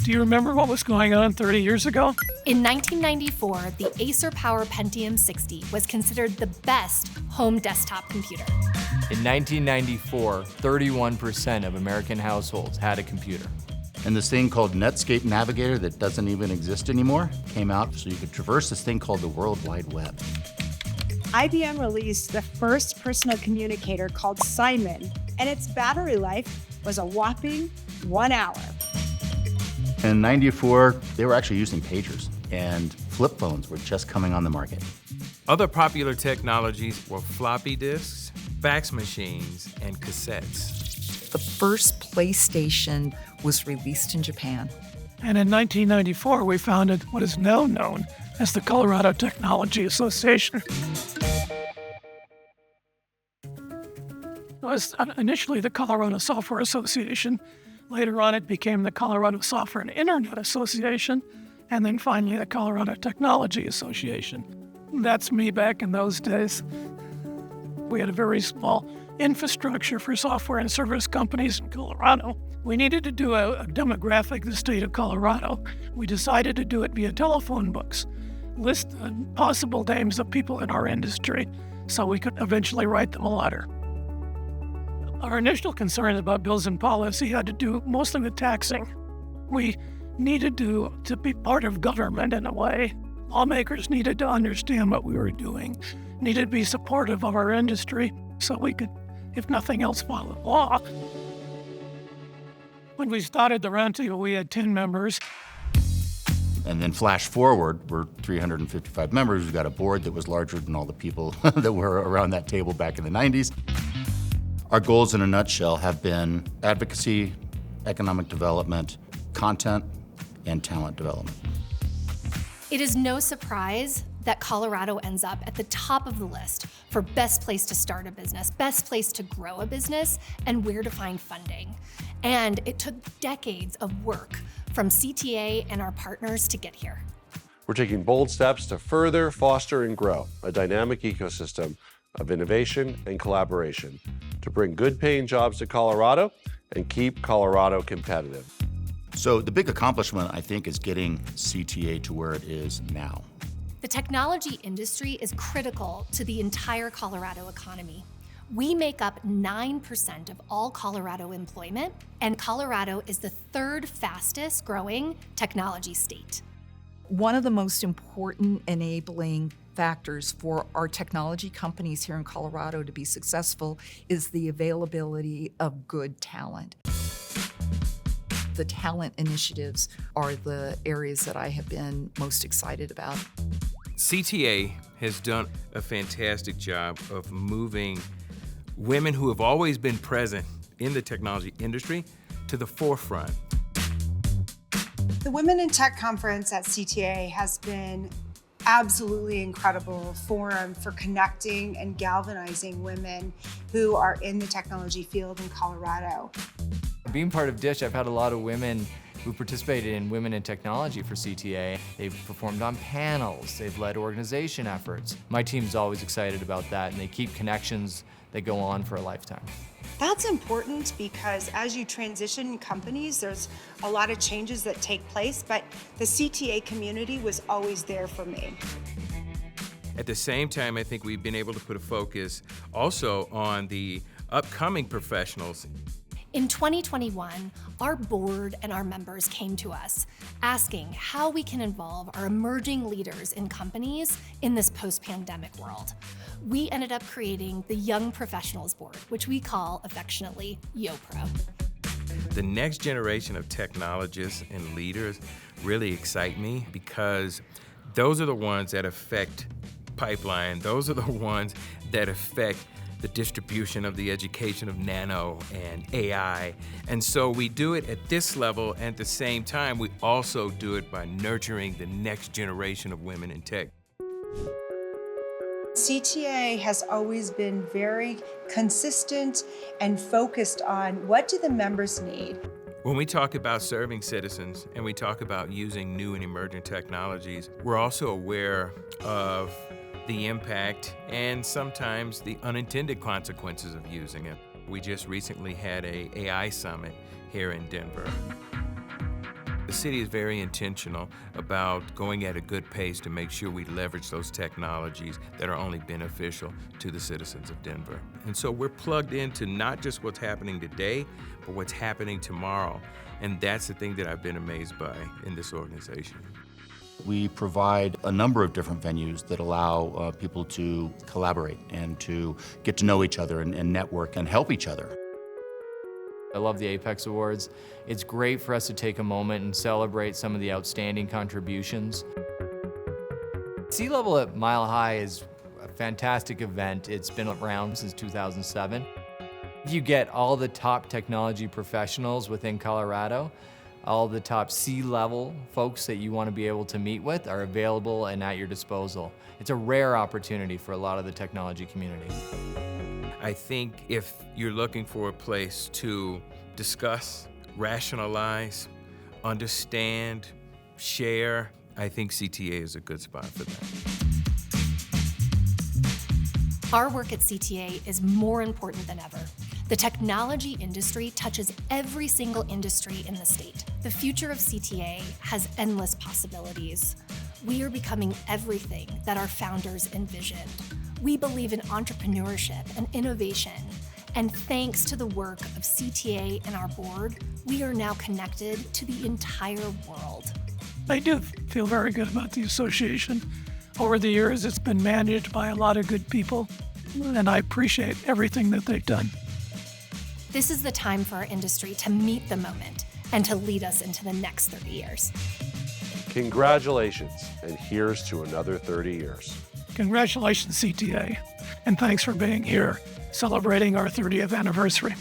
Do you remember what was going on 30 years ago? In 1994, the Acer Power Pentium 60 was considered the best home desktop computer. In 1994, 31% of American households had a computer. And this thing called Netscape Navigator that doesn't even exist anymore came out so you could traverse this thing called the World Wide Web. IBM released the first personal communicator called Simon, and its battery life was a whopping 1 hour. In '94, they were actually using pagers, and flip phones were just coming on the market. Other popular technologies were floppy disks, fax machines, and cassettes. The first PlayStation was released in Japan. And in 1994, we founded what is now known as the Colorado Technology Association. It was initially the Colorado Software Association. Later on, it became the Colorado Software and Internet Association, and then finally the Colorado Technology Association. That's me back in those days. We had a very small infrastructure for software and service companies in Colorado. We needed to do a demographic of the state of Colorado. We decided to do it via telephone books, list possible names of people in our industry so we could eventually write them a letter. Our initial concerns about bills and policy had to do mostly with taxing. We needed to be part of government in a way. Lawmakers needed to understand what we were doing, needed to be supportive of our industry so we could, if nothing else, follow the law. When we started the roundtable, we had 10 members. And then flash forward, we're 355 members. We've got a board that was larger than all the people that were around that table back in the 90s. Our goals in a nutshell have been advocacy, economic development, content, and talent development. It is no surprise that Colorado ends up at the top of the list for best place to start a business, best place to grow a business, and where to find funding. And it took decades of work from CTA and our partners to get here. We're taking bold steps to further foster and grow a dynamic ecosystem of innovation and collaboration to bring good-paying jobs to Colorado and keep Colorado competitive. So the big accomplishment, I think, is getting CTA to where it is now. The technology industry is critical to the entire Colorado economy. We make up 9% of all Colorado employment, and Colorado is the third fastest growing technology state. One of the most important enabling factors for our technology companies here in Colorado to be successful is the availability of good talent. The talent initiatives are the areas that I have been most excited about. CTA has done a fantastic job of moving women who have always been present in the technology industry to the forefront. The Women in Tech Conference at CTA has been absolutely incredible forum for connecting and galvanizing women who are in the technology field in Colorado. Being part of DISH, I've had a lot of women who participated in Women in Technology for CTA. They've performed on panels, they've led organization efforts. My team's always excited about that, and they keep connections that go on for a lifetime. That's important because as you transition companies, there's a lot of changes that take place, but the CTA community was always there for me. At the same time, I think we've been able to put a focus also on the upcoming professionals. In 2021, our board and our members came to us asking how we can involve our emerging leaders in companies in this post-pandemic world. We ended up creating the Young Professionals Board, which we call affectionately YoPro. The next generation of technologists and leaders really excite me because those are the ones that affect pipeline. Those are the ones that affect the distribution of the education of nano and AI. And so we do it at this level, and at the same time, we also do it by nurturing the next generation of women in tech. CTA has always been very consistent and focused on what do the members need. When we talk about serving citizens and we talk about using new and emerging technologies, we're also aware of the impact and sometimes the unintended consequences of using it. We just recently had an AI summit here in Denver. The city is very intentional about going at a good pace to make sure we leverage those technologies that are only beneficial to the citizens of Denver. And so we're plugged into not just what's happening today, but what's happening tomorrow. And that's the thing that I've been amazed by in this organization. We provide a number of different venues that allow people to collaborate and to get to know each other and network and help each other. I love the Apex Awards. It's great for us to take a moment and celebrate some of the outstanding contributions. Sea Level at Mile High is a fantastic event. It's been around since 2007. You get all the top technology professionals within Colorado. All the top C-level folks that you want to be able to meet with are available and at your disposal. It's a rare opportunity for a lot of the technology community. I think if you're looking for a place to discuss, rationalize, understand, share, I think CTA is a good spot for that. Our work at CTA is more important than ever. The technology industry touches every single industry in the state. The future of CTA has endless possibilities. We are becoming everything that our founders envisioned. We believe in entrepreneurship and innovation, and thanks to the work of CTA and our board, we are now connected to the entire world. I do feel very good about the association. Over the years, it's been managed by a lot of good people, and I appreciate everything that they've done. This is the time for our industry to meet the moment and to lead us into the next 30 years. Congratulations, and here's to another 30 years. Congratulations, CTA, and thanks for being here, celebrating our 30th anniversary.